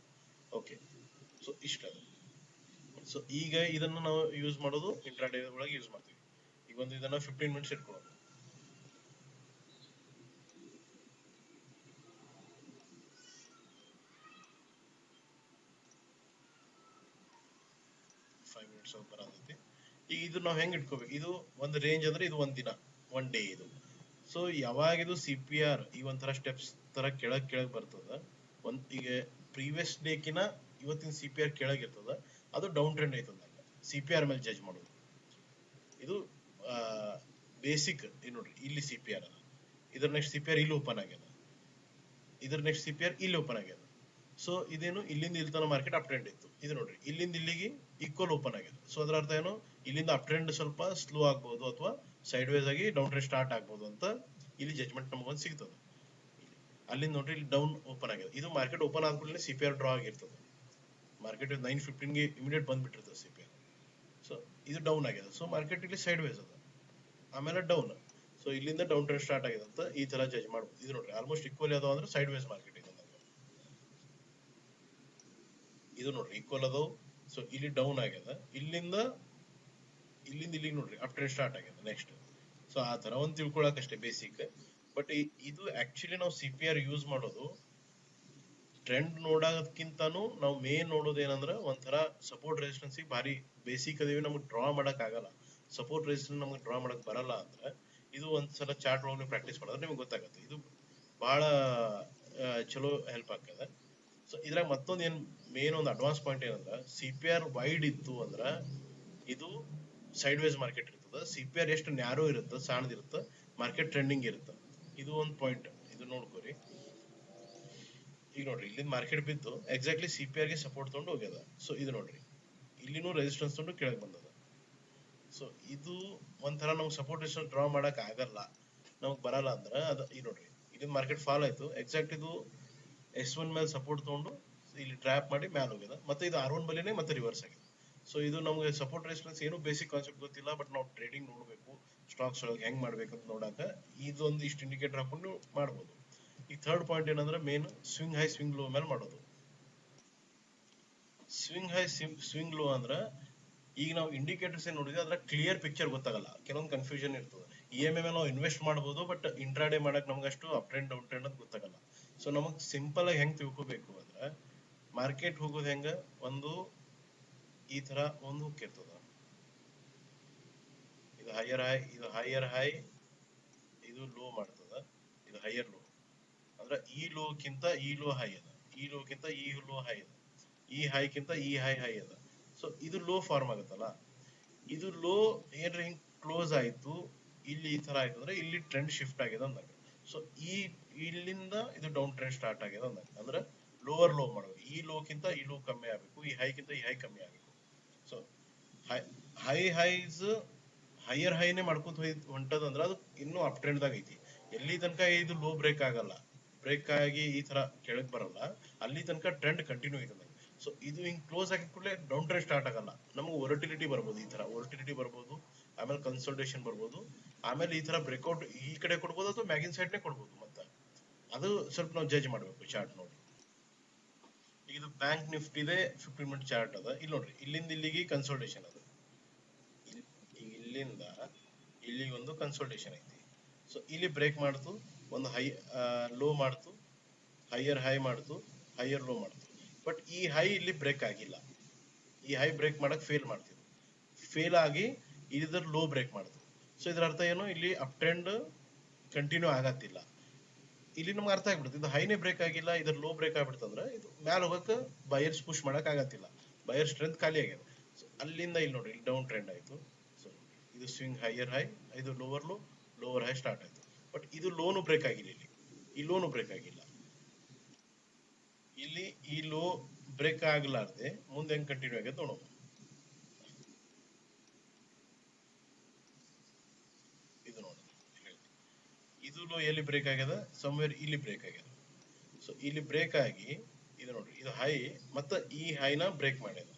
ಓಕೆ, ಸೊ ಇಷ್ಟ ಅದು. ಸೊ ಈಗ ಇದನ್ನು ನಾವು ಯೂಸ್ ಮಾಡೋದು ಇಂಟ್ರಾಡೇ ಒಳಗೆ ಯೂಸ್ ಮಾಡ್ತೀವಿ. ಈಗ ಒಂದು ಇದನ್ನ 15 ಮಿನಿಟ್ಸ್ ಇಟ್ಕೊಳ್ಳೋದು. 5 ಮಿನಿಟ್ಸ್ ಬರತೈತಿ. ಈಗ ಇದು ನಾವು ಹೆಂಗ್ ಇಟ್ಕೋಬೇಕು, ಇದು ಒಂದು ರೇಂಜ್ ಅಂದ್ರೆ ಇದು ಒಂದ್ ದಿನ, ಒನ್ ಡೇ ಇದು. ಸೊ ಯಾವಾಗ ಇದು CPR ಈ ಒಂಥರ ಸ್ಟೆಪ್ಸ್ ತರ ಕೆಳಗ್ ಬರ್ತದ, ಈಗ ಪ್ರೀವಿಯಸ್ ಡೇಕಿನ ಇವತ್ತಿನ CPR ಕೆಳಗ್ ಇರ್ತದ, ಅದು ಡೌನ್ ಟ್ರೆಂಡ್ ಐತದ. CPR ಮೇಲೆ ಜಡ್ಜ್ ಮಾಡೋದು ಇದು ಬೇಸಿಕ್. ನೋಡ್ರಿ ಇಲ್ಲಿ CPR ಅದ, ಇದ್ರ ನೆಕ್ಸ್ಟ್ CPR ಇಲ್ಲಿ ಓಪನ್ ಆಗ್ಯದ, ಇದ್ರ ನೆಕ್ಸ್ಟ್ CPR ಇಲ್ಲಿ ಓಪನ್ ಆಗ್ಯದ. ಸೊ ಇದೇನು ಇಲ್ಲಿಂದ ಇಲ್ಲಿ ತನಕ ಮಾರ್ಕೆಟ್ ಅಪ್ ಟ್ರೆಂಡ್ ಇತ್ತು, ಇದು ನೋಡ್ರಿ ಇಲ್ಲಿಂದ ಇಲ್ಲಿಗೆ ಈಕ್ವಲ್ ಓಪನ್ ಆಗಿದೆ. ಸೊ ಅದರ ಅರ್ಥ ಏನು, ಇಲ್ಲಿಂದ ಅಪ್ ಟ್ರೆಂಡ್ ಸ್ವಲ್ಪ ಸ್ಲೋ ಆಗ್ಬಹುದು ಅಥವಾ ಸೈಡ್ ವೇಸ್ ಆಗಿ ಡೌನ್ ಟ್ರೆಂಡ್ ಸ್ಟಾರ್ಟ್ ಆಗ್ಬಹುದು ಅಂತ ಇಲ್ಲಿ ಜಜ್ಮೆಂಟ್ ನಮಗೊಂದು ಸಿಗ್ತದೆ. ಅಲ್ಲಿಂದ ನೋಡ್ರಿ ಇಲ್ಲಿ ಡೌನ್ ಓಪನ್ ಆಗಿದೆ, ಇದು ಮಾರ್ಕೆಟ್ ಓಪನ್ ಆದ್ಮೇಲೆ CPR ಡ್ರಾ ಆಗಿರ್ತದೆ. ಮಾರ್ಕೆಟ್ 9:15ಗೆ ಇಮಿಡಿಯೇಟ್ ಬಂದ್ಬಿಟ್ಟಿರ್ತದೆ CPR. ಸೊ ಇದು ಡೌನ್ ಆಗಿದೆ, ಸೊ ಮಾರ್ಕೆಟ್ ಇಲ್ಲಿ ಸೈಡ್ ವೇಸ್ ಅದ, ಆಮೇಲೆ ಡೌನ್. ಸೊ ಇಲ್ಲಿಂದ ಡೌನ್ ಟ್ರೆಂಡ್ ಸ್ಟಾರ್ಟ್ ಆಗಿದೆ ಅಂತ ಈ ತರ ಜಡ್ಜ್ ಮಾಡ್ಬೋದು. ಇದು ನೋಡ್ರಿ ಆಲ್ಮೋಸ್ಟ್ ಈಕ್ವಲ್ ಯಾವ್ದು ಅಂದ್ರೆ ಸೈಡ್ ವೇಸ್ ಮಾರ್ಕೆಟ್ ಇದೆ. ಇದು ನೋಡ್ರಿ ಈಕ್ವಲ್ ಅದಾವು. ಸೊ ಇಲ್ಲಿ ಡೌನ್ ಆಗ್ಯದ, ಇಲ್ಲಿಂದ ಇಲ್ಲಿಗೆ ನೋಡ್ರಿ ಅಪ್ ಟ್ರೆಂಡ್ ಸ್ಟಾರ್ಟ್ ಆಗ್ಯದ ನೆಕ್ಸ್ಟ್. ಸೊ ಆ ತರ ಒಂದು ತಿಳ್ಕೊಳಕ್ ಅಷ್ಟೇ ಬೇಸಿಕ್. ಬಟ್ ಇದು ಆಕ್ಚುಲಿ ನಾವು CPR ಯೂಸ್ ಮಾಡೋದು ಟ್ರೆಂಡ್ ನೋಡೋದಕ್ಕಿಂತಾನು ನಾವು ಮೇನ್ ನೋಡೋದು ಏನಂದ್ರ ಒಂಥರ ಸಪೋರ್ಟ್ ರೆಸಿಸ್ಟೆನ್ಸ್ ಭಾರಿ ಬೇಸಿಕ್ ಅದೇವಿ, ನಮ್ಗೆ ಡ್ರಾ ಮಾಡಕ್ ಆಗಲ್ಲ. ಸಪೋರ್ಟ್ ರೆಸಿಸ್ಟೆನ್ಸ್ ನಮ್ಗೆ ಡ್ರಾ ಮಾಡಕ್ ಬರಲ್ಲ ಅಂದ್ರೆ ಇದು ಒಂದ್ಸಲ ಚಾರ್ಟ್ ಒಳಗೆ ಪ್ರಾಕ್ಟೀಸ್ ಮಾಡಿದ್ರೆ ನಿಮ್ಗೆ ಗೊತ್ತಾಗುತ್ತೆ. ಇದು ಬಹಳ ಚಲೋ ಹೆಲ್ಪ್ ಆಗ್ತದೆ. ಸೊ ಇದ್ರಾಗ ಮತ್ತೊಂದು ಏನ್ ಮೇನ್ ಒಂದು ಅಡ್ವಾನ್ಸ್ ಪಾಯಿಂಟ್ ಏನಂದ್ರ, CPR ವೈಡ್ ಇತ್ತು ಅಂದ್ರ ಇದು ಸೈಡ್ ವೇಸ್ ಮಾರ್ಕೆಟ್ ಇರ್ತದ. CPR ಎಷ್ಟು ನ್ಯಾರೋ ಇರುತ್ತೆ, ಸಣ್ಣದಿರುತ್ತೆ, ಮಾರ್ಕೆಟ್ ಟ್ರೆಂಡಿಂಗ್ ಇರುತ್ತೆ. ಇದು ಒಂದು ಪಾಯಿಂಟ್, ಇದು ನೋಡ್ಕೋರಿ. ಈಗ ನೋಡ್ರಿ ಇಲ್ಲಿ ಮಾರ್ಕೆಟ್ ಬಿದ್ದು ಎಕ್ಸಾಕ್ಟ್ಲಿ CPR ಗೆ ಸಪೋರ್ಟ್ ತಗೊಂಡು ಹೋಗ್ಯದ. ಸೊ ಇದು ನೋಡ್ರಿ ಇಲ್ಲಿನೂ ರೆಸಿಸ್ಟೆನ್ಸ್ ತಗೊಂಡು ಕೆಳಗೆ ಬಂದದ. ಸೊ ಇದು ಒಂಥರ ನಮ್ಗೆ ಸಪೋರ್ಟ್ ರೆಸಿಸ್ಟೆನ್ಸ್ ಡ್ರಾ ಮಾಡಕ್ ಆಗಲ್ಲ, ನಮಗ್ ಬರಲ್ಲ ಅಂದ್ರೆ ಅದು ಈ ನೋಡ್ರಿ ಇಲ್ಲಿ ಮಾರ್ಕೆಟ್ ಫಾಲ್ ಆಯ್ತು, ಎಕ್ಸಾಕ್ಟ್ ಇದು S1 ಮೇಲೆ ಸಪೋರ್ಟ್ ತಗೊಂಡು ಇಲ್ಲಿ ಟ್ರ್ಯಾಪ್ ಮಾಡಿ ಮ್ಯಾಲ್ ಹೋಗ್ಯದ, ಮತ್ತೆ ಇದು R1 ಬಲಿನೇ ಮತ್ತೆ ರಿವರ್ಸ್ ಆಗಿದೆ. ಸೊ ಇದು ನಮ್ಗೆ ಸಪೋರ್ಟ್ ರೆಸಿಸ್ಟೆನ್ಸ್ ಏನು ಬೇಸಿಕ್ ಕಾನ್ಸೆಪ್ಟ್ ಗೊತ್ತಿಲ್ಲ, ಬಟ್ ನಾವು ಟ್ರೇಡಿಂಗ್ ನೋಡ್ಬೇಕು, ಸ್ಟಾಕ್ಸ್ ಒಳಗೆ ಹೆಂಗ್ ಮಾಡ್ಬೇಕಂತ ನೋಡಾಕ ಇದೊಂದು ಇಷ್ಟು ಇಂಡಿಕೇಟರ್ ಹಾಕೊಂಡು ಮಾಡ್ಬೋದು. ಈ ಥರ್ಡ್ ಪಾಯಿಂಟ್ ಏನಂದ್ರೆ main swing high swing low ಮೇಲೆ ಮಾಡೋದು. ಸ್ವಿಂಗ್ ಹೈ ಸ್ವಿಂಗ್ ಲೋ ಅಂದ್ರ ಈಗ ನಾವು ಇಂಡಿಕೇಟರ್ಸ್ ಏನ್ ನೋಡಿದ್ವಿ ಅದ್ರ ಕ್ಲಿಯರ್ ಪಿಕ್ಚರ್ ಗೊತ್ತಾಗಲ್ಲ, ಕೆಲವೊಂದು ಕನ್ಫ್ಯೂಷನ್ ಇರ್ತದೆ. EMA ಮೇಲೆ ನಾವು ಇನ್ವೆಸ್ಟ್ ಮಾಡ್ಬೋದು, ಬಟ್ ಇಂಟ್ರಾಡೇ ಮಾಡಕ್ ನಮ್ಗೆ ಅಷ್ಟು ಅಪ್ ಟ್ರೆಂಡ್ ಡೌನ್ ಟ್ರೆಂಡ್ ಅಂತ ಗೊತ್ತಾಗಲ್ಲ. ಸೊ ನಮಗ್ ಸಿಂಪಲ್ ಆಗಿ ಹೆಂಗ್ ತಿಳ್ಕೊಬೇಕು ಅಂದ್ರೆ, ಮಾರ್ಕೆಟ್ ಹೋಗೋದು ಹೆಂಗ, ಒಂದು ಈ ತರ ಒಂದು ಹೋಗಿರ್ತದ, ಇದು ಹೈಯರ್ ಹೈ, ಇದು ಹೈಯರ್ ಹೈ, ಇದು ಲೋ ಮಾಡ್ತದ, ಇದು ಹೈಯರ್ ಲೋ. ಅಂದ್ರೆ ಈ ಲೋಕ್ಕಿಂತ ಈ ಲೋ ಹೈ ಅದ, ಈ ಲೋಕ್ಕಿಂತ ಈ ಲೋ ಹೈ ಅದ, ಈ ಹೈಕ್ಕಿಂತ ಈ ಹೈ ಅದ. ಸೊ ಇದು ಲೋ ಫಾರ್ಮ್ ಆಗುತ್ತಲ್ಲ, ಇದು ಲೋ ಏನ್ರ ಹಿಂಗ್ ಕ್ಲೋಸ್ ಆಯ್ತು, ಇಲ್ಲಿ ಈ ತರ ಆಯ್ತು ಅಂದ್ರೆ ಇಲ್ಲಿ ಟ್ರೆಂಡ್ ಶಿಫ್ಟ್ ಆಗಿದೆ ಅಂದಾಗ. ಸೊ ಇಲ್ಲಿಂದ ಇದು ಡೌನ್ ಟ್ರೆಂಡ್ ಸ್ಟಾರ್ಟ್ ಆಗಿದೆ ಅಂದಾಗ, ಅಂದ್ರೆ ಲೋವರ್ ಲೋ ಮಾಡಬೇಕು. ಈ ಲೋಕ್ಕಿಂತ ಈ ಲೋ ಕಮ್ಮಿ ಆಗ್ಬೇಕು, ಈ ಹೈಕ್ಕಿಂತ ಈ ಹೈ ಕಮ್ಮಿ ಆಗ್ಬೇಕು. ಸೊ ಹೈಸ್ ಹೈಯರ್ ಹೈನೇ ಮಾಡ್ಕೊಂತ ಹೊಂಟದಂದ್ರ ಅದು ಇನ್ನೂ ಅಪ್ ಟ್ರೆಂಡ್ ದಾಗ ಐತಿ. ಎಲ್ಲಿ ತನಕ ಇದು ಲೋ ಬ್ರೇಕ್ ಆಗಲ್ಲ, ಬ್ರೇಕ್ ಆಗಿ ಈ ತರ ಕೆಳಗ್ ಬರಲ್ಲ, ಅಲ್ಲಿ ತನಕ ಟ್ರೆಂಡ್ ಕಂಟಿನ್ಯೂ ಐತದ. ಸೊ ಇದು ಹಿಂಗ್ ಕ್ಲೋಸ್ ಆಗಿದ ಕೂಡಲೇ ಡೌನ್ ಟ್ರೆಂಡ್ ಸ್ಟಾರ್ಟ್ ಆಗಲ್ಲ, ನಮ್ಗೆ ವೊಲಟಿಲಿಟಿ ಬರ್ಬೋದು, ಈ ತರ ವೊಲಟಿಲಿಟಿ ಬರ್ಬೋದು, ಆಮೇಲೆ ಕನ್ಸಲ್ಟೇಷನ್ ಬರ್ಬೋದು, ಆಮೇಲೆ ಈ ತರ ಬ್ರೇಕ್ಔಟ್ ಈ ಕಡೆ ಕೊಡ್ಬೋದು ಅಥವಾ ಮ್ಯಾಗಿನ್ ಸೈಡ್ನೇ ಕೊಡ್ಬೋದು. ಮತ್ತೆ ಅದು ಸ್ವಲ್ಪ ನಾವು ಜಡ್ಜ್ ಮಾಡ್ಬೇಕು ಚಾರ್ಟ್ ನೋಡಿ. ಇದು ಬ್ಯಾಂಕ್ ನಿಫ್ಟಿದೆ 15 ಮಿನಿಟ್ ಚಾರ್ಟ್ ಅದ. ಇಲ್ಲಿ ನೋಡ್ರಿ ಇಲ್ಲಿಂದ ಇಲ್ಲಿಗೆ ಕನ್ಸಲ್ಟೇಷನ್ ಅದ, ಇಲ್ಲಿಂದ ಇಲ್ಲಿಗೆ ಒಂದು ಕನ್ಸಲ್ಟೇಷನ್ ಐತಿ. ಸೊ ಇಲ್ಲಿ ಬ್ರೇಕ್ ಮಾಡ್ತು, ಒಂದು ಹೈ ಲೋ ಮಾಡ್ತು, ಹೈಯರ್ ಹೈ ಮಾಡ್ತು, ಹೈಯರ್ ಲೋ ಮಾಡ್ತು. ಬಟ್ ಈ ಹೈ ಇಲ್ಲಿ ಬ್ರೇಕ್ ಆಗಿಲ್ಲ, ಈ ಹೈ ಬ್ರೇಕ್ ಮಾಡಕ್ ಫೇಲ್ ಮಾಡ್ತಿದ್ವು, ಫೇಲ್ ಆಗಿ ಇದ್ರ ಲೋ ಬ್ರೇಕ್ ಮಾಡ್ತು. ಸೊ ಇದ್ರ ಅರ್ಥ ಏನು, ಇಲ್ಲಿ ಅಪ್ ಟ್ರೆಂಡ್ ಕಂಟಿನ್ಯೂ ಆಗತ್ತಿಲ್ಲ. ಇಲ್ಲಿ ನಮ್ಗೆ ಅರ್ಥ ಆಗ್ಬಿಡುತ್ತೆ, ಇದು ಹೈನೇ ಬ್ರೇಕ್ ಆಗಿಲ್ಲ, ಇದ್ರ ಲೋ ಬ್ರೇಕ್ ಆಗ್ಬಿಡ್ತಂದ್ರೆ ಇದು ಮ್ಯಾಲ ಹೋಗಕ್ಕೆ ಬಯರ್ಸ್ ಪುಷ್ ಮಾಡಕ್ ಆಗತ್ತಿಲ್ಲ, ಬಯರ್ ಸ್ಟ್ರೆಂತ್ ಖಾಲಿ ಆಗ್ಯದ. ಸೊ ಅಲ್ಲಿಂದ ಇಲ್ಲಿ ನೋಡ್ರಿ ಇಲ್ಲಿ ಡೌನ್ ಟ್ರೆಂಡ್ ಆಯ್ತು. ಸೊ ಇದು ಸ್ವಿಂಗ್ ಹೈಯರ್ ಹೈ, ಇದು lower low, lower high start ಆಯ್ತು. ಬಟ್ ಇದು ಲೋನು ಬ್ರೇಕ್ ಆಗಿಲ್ಲ ಇಲ್ಲಿ. ಈ ಲೋನು ಬ್ರೇಕ್ ಆಗಿಲ್ಲ ಇಲ್ಲಿ. ಈ ಲೋ ಬ್ರೇಕ್ ಆಗ್ಲಾರ್ದೆ ಮುಂದೆ ಹೆಂಗ್ ಕಂಟಿನ್ಯೂ ಆಗೈತೆ ನೋಡೋಣ. ಇದು ನೋಡಿ, ಇದು ಲೋ ಎಲ್ಲಿ ಬ್ರೇಕ್ ಆಗ್ಯದ, ಸಮ್ವೇರ್ ಇಲ್ಲಿ ಬ್ರೇಕ್ ಆಗ್ಯದ. ಸೊ ಇಲ್ಲಿ ಬ್ರೇಕ್ ಆಗಿ ಇದು ನೋಡ್ರಿ, ಇದು ಹೈ ಮತ್ತೆ ಈ ಹೈನ ಬ್ರೇಕ್ ಮಾಡ್ಯದ.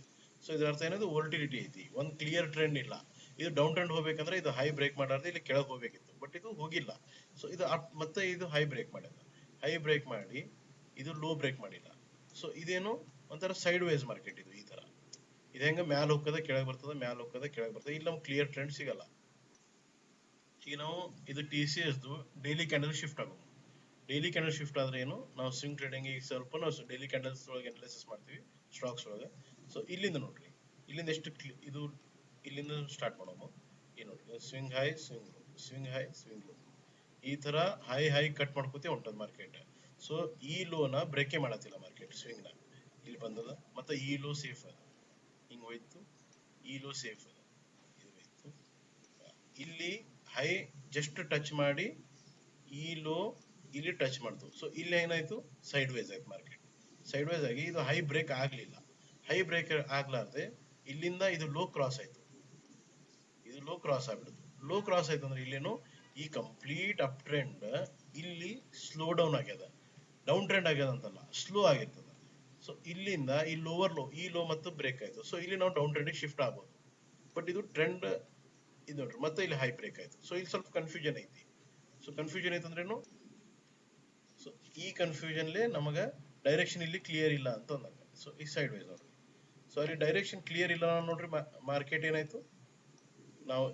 ಸೊ ಇದರ ಅರ್ಥ ಏನದು, ವೋಲ್ಟಿಲಿಟಿ ಐತಿ, ಒಂದು ಕ್ಲಿಯರ್ ಟ್ರೆಂಡ್ ಇಲ್ಲ. ಇದು ಡೌನ್ ಟ್ರೆಂಡ್ ಹೋಗ್ಬೇಕಂದ್ರೆ ಇದು ಹೈ ಬ್ರೇಕ್ ಮಾಡಾರ್ದೆ ಇಲ್ಲಿ ಕೆಳಗೆ ಹೋಗ್ಬೇಕಿತ್ತು, ಬಟ್ ಇದು ಹೋಗಿಲ್ಲ. ಸೊ ಇದು ಅಪ್ ಮತ್ತೆ ಇದು ಹೈ ಬ್ರೇಕ್ ಮಾಡ್ಯದ. ಹೈ ಬ್ರೇಕ್ ಮಾಡಿ ಇದು ಲೋ ಬ್ರೇಕ್ ಮಾಡಿಲ್ಲ. ಸೊ ಇದೇನು ಒಂಥರ ಸೈಡ್ ವೈಸ್ ಮಾರ್ಕೆಟ್ ಇದು. ಈ ತರ ಇದು ಹೆಂಗ ಮ್ಯಾಲ ಹೋಗ್ತದ ಕೆಳಗೆ ಬರ್ತದ, ಮ್ಯಾಲ ಹೋಗ್ತದ ಕೆಳಗೆ ಬರ್ತದೆ. ಇಲ್ಲಿ ನಮ್ಗೆ ಕ್ಲಿಯರ್ ಟ್ರೆಂಡ್ ಸಿಗಲ್ಲ. ಈಗ ನಾವು ಇದು ಟಿ ಸಿ ಎಸ್ದು ಡೈಲಿ ಕ್ಯಾಂಡಲ್ ಶಿಫ್ಟ್ ಆಗೋದು. ಡೈಲಿ ಕ್ಯಾಂಡಲ್ ಶಿಫ್ಟ್ ಆದ್ರೆ ಏನು, ನಾವು ಸ್ವಿಂಗ್ ಟ್ರೇಡಿಂಗ್ ಈಗ ಸ್ವಲ್ಪ ನಾವು ಡೈಲಿ ಕ್ಯಾಂಡಲ್ಸ್ ಒಳಗೆ ಅನಾಲಿಸಿಸ್ ಮಾಡ್ತೀವಿ ಸ್ಟಾಕ್ಸ್ ಒಳಗೆ. ಸೊ ಇಲ್ಲಿಂದ ನೋಡ್ರಿ, ಇಲ್ಲಿಂದ ಎಷ್ಟು ಇದು, ಇಲ್ಲಿಂದ ಸ್ಟಾರ್ಟ್ ಮಾಡೋಣ. ಈ ನೋಡ್ರಿ, swing high swing low, swing high swing low, ಈ ತರ ಹೈ ಹೈ ಕಟ್ ಮಾಡ್ಕೋತಿ ಹೊಂಟದ ಮಾರ್ಕೆಟ್. ಸೊ ಈ ಲೋನ ಬ್ರೇಕೆ ಮಾಡತ್ತಿಲ್ಲ ಮಾರ್ಕೆಟ್, ಸ್ವಿಂಗ್ ನ ಇಲ್ಲಿ ಬಂದದ. ಮತ್ತೆ ಈ ಲೋ ಸೇಫ್ ಅದ, ಹಿಂಗ್ ಹೋಯ್ತು. ಈ ಲೋ ಸೇಫ್ ಅದ, ಇದು ಹೋಯ್ತು. ಇಲ್ಲಿ ಹೈ ಜಸ್ಟ್ ಟಚ್ ಮಾಡಿ ಈ ಲೋ ಇಲ್ಲಿ ಟಚ್ ಮಾಡ್ತು. ಸೊ ಇಲ್ಲಿ ಏನಾಯ್ತು, ಸೈಡ್ ವೈಸ್ ಆಯ್ತು ಮಾರ್ಕೆಟ್. ಸೈಡ್ ವೈಸ್ ಆಗಿ ಇದು ಹೈ ಬ್ರೇಕ್ ಆಗ್ಲಿಲ್ಲ. ಹೈ ಬ್ರೇಕ್ ಆಗ್ಲಾರ್ದೆ ಇಲ್ಲಿಂದ ಇದು ಲೋ ಕ್ರಾಸ್ ಆಯ್ತು. ಇದು ಲೋ ಕ್ರಾಸ್ ಆಗ್ಬಿಡುದು. ಲೋ ಕ್ರಾಸ್ ಆಯ್ತು ಅಂದ್ರೆ ಇಲ್ಲೇನು, ಈ ಕಂಪ್ಲೀಟ್ ಅಪ್ ಟ್ರೆಂಡ್ ಇಲ್ಲಿ ಸ್ಲೋ ಡೌನ್ ಆಗ್ಯದ. ಡೌನ್ ಟ್ರೆಂಡ್ ಆಗ್ಯದ ಅಂತಲ್ಲ, ಸ್ಲೋ ಆಗಿರ್ತದ. ಸೊ ಇಲ್ಲಿಂದ ಈ ಲೋವರ್ ಲೋ, ಈ ಲೋ ಮತ್ತು ಬ್ರೇಕ್ ಆಯ್ತು. ಸೊ ಇಲ್ಲಿ ನಾವು ಡೌನ್ ಟ್ರೆಂಡ್ ಶಿಫ್ಟ್ ಆಗ್ಬೋದು. ಬಟ್ ಇದು ಟ್ರೆಂಡ್ ಇದು ನೋಡ್ರಿ, ಮತ್ತೆ ಇಲ್ಲಿ ಹೈ ಬ್ರೇಕ್ ಆಯ್ತು. ಸೊ ಇಲ್ಲಿ ಸ್ವಲ್ಪ ಕನ್ಫ್ಯೂಷನ್ ಐತಿ. ಸೊ ಕನ್ಫ್ಯೂಷನ್ ಐತೆ ಅಂದ್ರೇನು, ಸೊ ಈ ಕನ್ಫ್ಯೂಷನ್ಲೇ ನಮಗ ಡೈರೆಕ್ಷನ್ ಇಲ್ಲಿ ಕ್ಲಿಯರ್ ಇಲ್ಲ ಅಂತ ಅಂದಾಗ. ಸೊ ಈ ಸೈಡ್ ವೈಸ್ ನೋಡ್ರಿ. ಸೊ ಅಲ್ಲಿ ಡೈರೆಕ್ಷನ್ ಕ್ಲಿಯರ್ ಇಲ್ಲ ನೋಡ್ರಿ, ಮಾರ್ಕೆಟ್ ಏನಾಯ್ತು, ನಾವು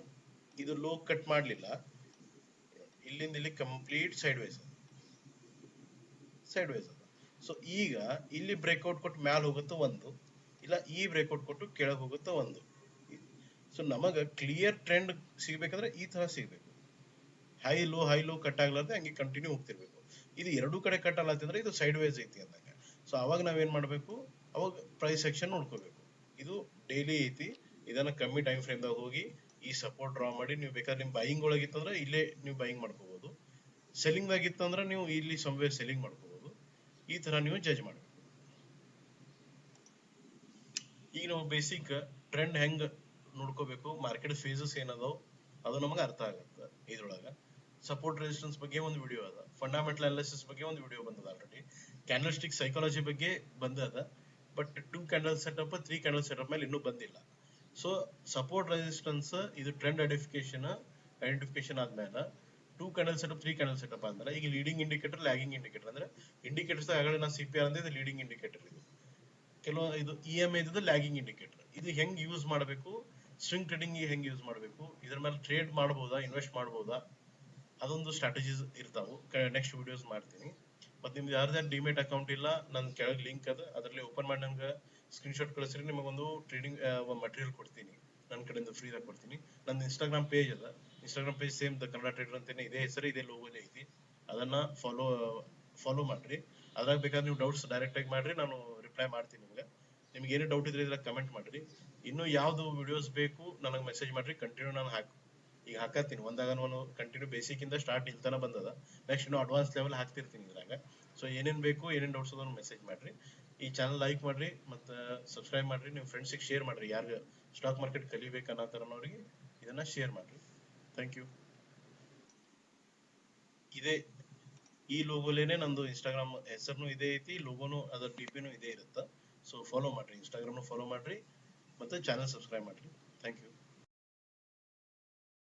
ಇದು ಲೋ ಕಟ್ ಮಾಡ್ಲಿಲ್ಲ, ಇಲ್ಲಿಂದ ಇಲ್ಲಿ ಕಂಪ್ಲೀಟ್ ಸೈಡ್ ವೈಸ್ ಅದ, ಸೈಡ್ ವೈಸ್ ಅದ. ಸೊ ಈಗ ಇಲ್ಲಿ ಬ್ರೇಕ್ಔಟ್ ಕೊಟ್ಟು ಮ್ಯಾಲ ಹೋಗುತ್ತೋ ಒಂದು, ಇಲ್ಲ ಈ ಬ್ರೇಕ್ಔಟ್ ಕೊಟ್ಟು ಕೆಳಗೆ ಹೋಗುತ್ತೋ ಒಂದು. ಸೊ ನಮಗ ಕ್ಲಿಯರ್ ಟ್ರೆಂಡ್ ಸಿಗ್ಬೇಕಂದ್ರೆ ಈ ತರ ಸಿಗ್ಬೇಕು, ಹೈ ಲೋ ಕಟ್ ಆಗ್ಲಾರ್ದೆ ಹಂಗೆ ಕಂಟಿನ್ಯೂ ಹೋಗ್ತಿರ್ಬೇಕು. ಇದು ಎರಡೂ ಕಡೆ ಕಟ್ ಆಗತ್ತಂದ್ರೆ ಇದು ಸೈಡ್ ವೈಸ್ ಐತಿ ಅಂದಾಗ. ಸೊ ಅವಾಗ ನಾವೇನ್ ಮಾಡ್ಬೇಕು, ಅವಾಗ ಪ್ರೈಸ್ ಸೆಕ್ಷನ್ ನೋಡ್ಕೋಬೇಕು. ಇದು ಡೈಲಿ ಐತಿ, ಇದನ್ನ ಕಮ್ಮಿ ಟೈಮ್ ಫ್ರೇಮ್ ದಾಗ ಹೋಗಿ ಈ ಸಪೋರ್ಟ್ ಡ್ರಾ ಮಾಡಿ, ನೀವು ಬೇಕಾದ್ರೆ ನಿಮ್ ಬೈಯಿಂಗ್ ಒಳಗಿತ್ತಂದ್ರೆ ಇಲ್ಲೇ ನೀವು ಬೈಯಿಂಗ್ ಮಾಡ್ಕೋಬಹುದು. ಸೆಲ್ಲಿಂಗ್ ಆಗಿತ್ತಂದ್ರೆ ನೀವು ಇಲ್ಲಿ ಸಮ್ವೇರ್ ಸೆಲ್ಲಿಂಗ್ ಮಾಡ್ಕೋಬಹುದು. ಈ ತರ ನೀವು ಜಡ್ಜ್ ಮಾಡ್ಬೇಕು. ಈಗ ನಾವು ಬೇಸಿಕ್ ಟ್ರೆಂಡ್ ಹೆಂಗ್ ನೋಡ್ಕೋಬೇಕು, ಮಾರ್ಕೆಟ್ ಫೇಸಸ್ ಏನದಾವ್ ಅದು ನಮಗೆ ಅರ್ಥ ಆಗತ್ತೆ. ಇದ್ರೊಳಗ ಸಪೋರ್ಟ್ ರೆಸಿಸ್ಟೆನ್ಸ್ ಬಗ್ಗೆ ಒಂದು ವಿಡಿಯೋ ಅದ, ಫಂಡಮೆಂಟಲ್ ಅನಾಲಿಸಿಸ್ ಬಗ್ಗೆ ಒಂದು ವಿಡಿಯೋ ಬಂದದ ಆಲ್ರೆಡಿ, ಕ್ಯಾಂಡಲ್ ಸ್ಟಿಕ್ ಸೈಕಾಲಜಿ ಬಗ್ಗೆ ಬಂದದ. But 2 candle setup 3 candle setup ಮೇಲೆ ಇನ್ನೂ ಬಂದಿಲ್ಲ. ಸೊ ಸಪೋರ್ಟ್ ರೆಸಿಸ್ಟೆನ್ಸ್ ಇದು ಟ್ರೆಂಡ್ ಐಡೆಂಟಿಫಿಕೇಶನ್ ಆದ್ಮೇಲೆ 2 ಕ್ಯಾಂಡಲ್ ಸೆಟಪ್ 3 ಕ್ಯಾಂಡಲ್ ಸೆಟಪ್ ಆದ್ಮೇಲೆ ಈಗ ಲೀಡಿಂಗ್ ಇಂಡಿಕೇಟರ್ ಲ್ಯಾಗಿಂಗ್ ಇಂಡಿಕೇಟರ್ ಅಂದ್ರೆ ಇಂಡಿಕೇಟರ್ಸ್ ಆಗಲೇ ನಾ CPR ಅಂದ್ರೆ ಇದು ಲೀಡಿಂಗ್ ಇಂಡಿಕೇಟರ್. ಇದು ಕೆಲವು ಇದು EMA ಇದು ಲ್ಯಾಗಿಂಗ್ ಇಂಡಿಕೇಟರ್. ಇದು ಹೆಂಗ್ ಯೂಸ್ ಮಾಡಬೇಕು, ಸ್ವಿಂಗ್ ಟ್ರೇಡಿಂಗ್ ಹೆಂಗ್ ಯೂಸ್ ಮಾಡಬೇಕು, ಇದ್ರ ಮೇಲೆ ಟ್ರೇಡ್ ಮಾಡಬಹುದಾ, ಇನ್ವೆಸ್ಟ್ ಮಾಡಬಹುದಾ, ಅದೊಂದು ಸ್ಟ್ರಾಟಜೀಸ್ ಇರ್ತಾವು. ನೆಕ್ಸ್ಟ್ ವಿಡಿಯೋಸ್ ಮಾಡ್ತೀನಿ. ಮತ್ತೆ ನಿಮ್ದು ಯಾರ್ದು ಡಿಮೇಟ್ ಅಕೌಂಟ್ ಇಲ್ಲ, ನನ್ನ ಕೆಳಗೆ ಲಿಂಕ್ ಅದ, ಅದರಲ್ಲಿ ಓಪನ್ ಮಾಡಿ ನಂಗೆ ಸ್ಕ್ರೀನ್ಶಾಟ್ ಕಳಿಸ್ರಿ, ನಿಮಗೊಂದು ಟ್ರೇಡಿಂಗ್ ಮಟೀರಿಯಲ್ ಕೊಡ್ತೀನಿ, ನನ್ನ ಕಡೆಯಿಂದ ಫ್ರೀದಾಗ ಕೊಡ್ತೀನಿ. ನನ್ನ ಇನ್ಸ್ಟಾಗ್ರಾಮ್ ಪೇಜ್ ಅದ, Instagram page same the Kannada trader ಅಂತೇನೆ ಇದೇ ಹೆಸರು, ಇದೇ ಲೋಗೋನೇ ಐತಿ. ಅದನ್ನ ಫಾಲೋ ಮಾಡ್ರಿ. ಅದ್ರಾಗ ಬೇಕಾದ್ರೆ ನೀವು ಡೌಟ್ಸ್ ಡೈರೆಕ್ಟ್ ಆಗಿ ಮಾಡ್ರಿ, ನಾನು ರಿಪ್ಲೈ ಮಾಡ್ತೀನಿ ನಿಮ್ಗೆ. ನಿಮ್ಗೆ ಏನೇ ಡೌಟ್ ಇದ್ರೆ ಇದ್ರಾಗ ಕಮೆಂಟ್ ಮಾಡ್ರಿ. ಇನ್ನು ಯಾವ್ದು ವಿಡಿಯೋಸ್ ಬೇಕು ನನಗೆ ಮೆಸೇಜ್ ಮಾಡ್ರಿ, ಕಂಟಿನ್ಯೂ ನಾನು ಈಗ ಹಾಕತ್ತೀನಿ. ಒಂದಾಗ ನಾನು ಕಂಟಿನ್ಯೂ ಬೇಸಿಕ್ ಇಂದ ಸ್ಟಾರ್ಟ್ ಇಲ್ಲಿ ತನ ಬಂದದ, ನೆಕ್ಸ್ಟ್ ಇನ್ನು ಅಡ್ವಾನ್ಸ್ ಲೆವೆಲ್ ಹಾಕ್ತಿರ್ತೀನಿ ಇದ್ರಾಗ. ಸೊ ಏನೇನ್ ಬೇಕು, ಏನೇನ್ ಡೌಟ್ಸ್ ಅದನ್ನು ಮೆಸೇಜ್ ಮಾಡ್ರಿ. ಈ ಚಾನಲ್ ಲೈಕ್ ಮಾಡ್ರಿ, ಮತ್ತೆ ಸಬ್ಸ್ಕ್ರೈಬ್ ಮಾಡ್ರಿ, ನಿಮ್ಮ ಫ್ರೆಂಡ್ಸಿಗೆ ಶೇರ್ ಮಾಡ್ರಿ. ಯಾರು ಸ್ಟಾಕ್ ಮಾರ್ಕೆಟ್ ಕಲಿಬೇಕು ಅನ್ನೋರಿಗೆ ಇದನ್ನ ಶೇರ್ ಮಾಡ್ರಿ. Thank you. ಇದೇ ಈ ಲೋಗೋಲೇನೆ ನಂದು ಇನ್ಸ್ಟಾಗ್ರಾಮ್ ಹೆಸರುನು ಇದೇ ಐತಿ, ಲೋಗೋನು ಅದರ ಡಿಪಿನೂ ಇದೇ ಇರುತ್ತೆ. ಸೊ ಫಾಲೋ ಮಾಡ್ರಿ, ಇನ್ಸ್ಟಾಗ್ರಾಮ್ನು ಫಾಲೋ ಮಾಡ್ರಿ, ಮತ್ತೆ ಚಾನಲ್ ಸಬ್ಸ್ಕ್ರೈಬ್ ಮಾಡ್ರಿ. Thank you.